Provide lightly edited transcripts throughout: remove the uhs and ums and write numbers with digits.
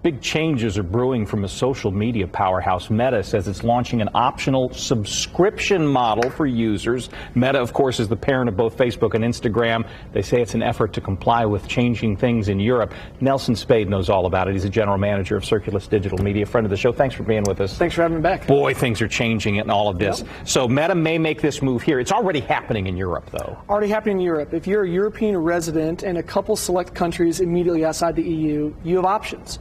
Big changes are brewing from a social media powerhouse. Meta says it's launching an optional subscription model for users. Meta, of course, is the parent of both Facebook and Instagram. They say it's an effort to comply with changing things in Europe. Nelson Spade knows all about it. He's a general manager of Circulus Digital Media, friend of the show. Thanks for being with us. Thanks for having me back. Boy, things are changing in all of this. Yep. So Meta may make this move here. It's already happening in Europe, though. Already happening in Europe. If you're a European resident in a couple select countries immediately outside the EU, you have options.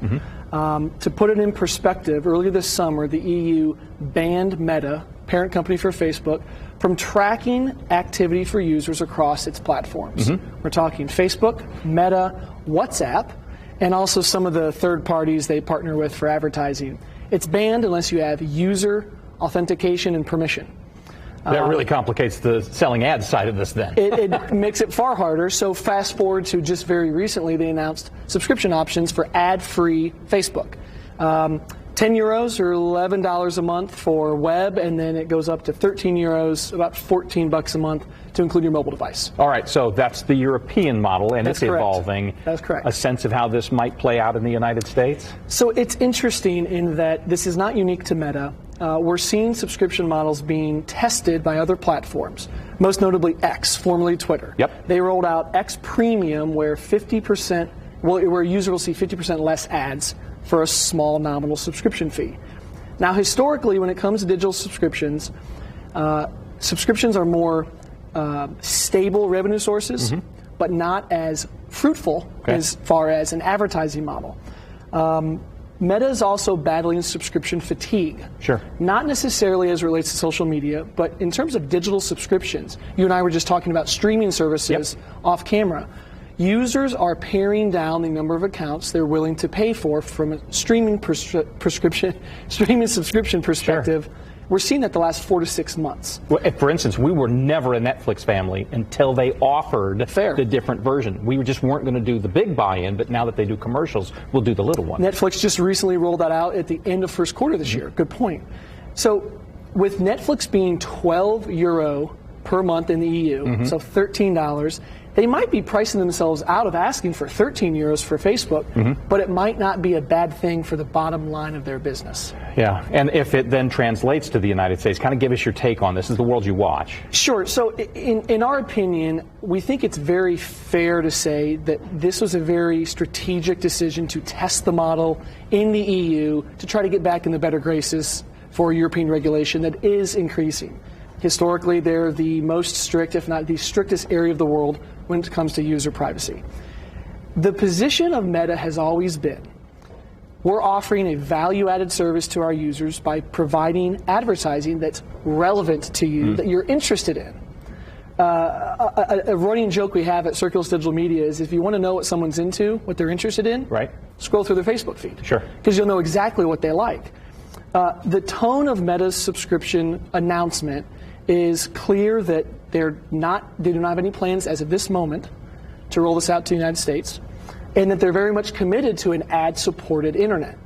To put it in perspective, earlier this summer, the EU banned Meta, parent company for Facebook, from tracking activity for users across its platforms. We're talking Facebook, Meta, WhatsApp, and also some of the third parties they partner with for advertising. It's banned unless you have user authentication and permission. That really complicates the selling ads side of this then. It makes it far harder. So fast forward to just very recently, they announced subscription options for ad-free Facebook. 10 euros or $11 a month for web, and then it goes up to 13 euros, about 14 bucks a month to include your mobile device. All right, so that's the European model, and That's it's correct. evolving. That's correct. A sense of how this might play out in the United States? So it's interesting in that this is not unique to Meta. We're seeing subscription models being tested by other platforms, most notably X, formerly Twitter. Yep. They rolled out X Premium, where 50%, where a user will see 50% less ads for a small nominal subscription fee. Now, historically, when it comes to digital subscriptions, subscriptions are more stable revenue sources, but not as fruitful as far as an advertising model. Meta is also battling subscription fatigue. Sure. Not necessarily as it relates to social media, but in terms of digital subscriptions. You and I were just talking about streaming services off camera. Users are paring down the number of accounts they're willing to pay for from a streaming subscription perspective. Sure. We're seeing that the last 4 to 6 months. Well, for instance, we were never a Netflix family until they offered the different version. We just weren't going to do the big buy-in, but now that they do commercials, we'll do the little one. Netflix just recently rolled that out at the end of first quarter this year. Good point. So with Netflix being €12 per month in the EU, so $13, they might be pricing themselves out of asking for 13 euros for Facebook, but it might not be a bad thing for the bottom line of their business. Yeah, and if it then translates to the United States, kind of give us your take on this. This is the world you watch. Sure. So in our opinion, we think it's very fair to say that this was a very strategic decision to test the model in the EU to try to get back in the better graces for European regulation that is increasing. Historically, they're the most strict, if not the strictest area of the world when it comes to user privacy. The position of Meta has always been, we're offering a value-added service to our users by providing advertising that's relevant to you, that you're interested in. A running joke we have at Circulus Digital Media is if you want to know what someone's into, what they're interested in, scroll through their Facebook feed. Sure. Because you'll know exactly what they like. The tone of Meta's subscription announcement is clear that they do not have any plans as of this moment to roll this out to the United States, and that they're very much committed to an ad-supported internet.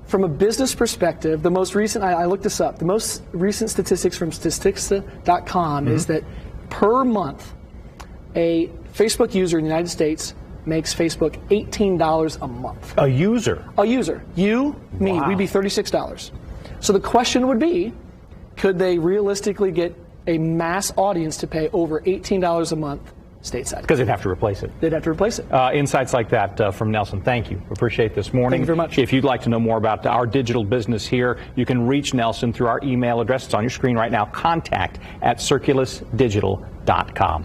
From a business perspective, the most recent, I looked this up, the most recent statistics from statista.com is that per month, a Facebook user in the United States makes Facebook $18 a month. A user? A user. You, me, we'd be $36. So the question would be, could they realistically get a mass audience to pay over $18 a month stateside? Because they'd have to replace it. They'd have to replace it. Insights like that from Nelson. Thank you. Appreciate this morning. Thank you very much. If you'd like to know more about our digital business here, you can reach Nelson through our email address. It's on your screen right now, contact@circulusdigital.com.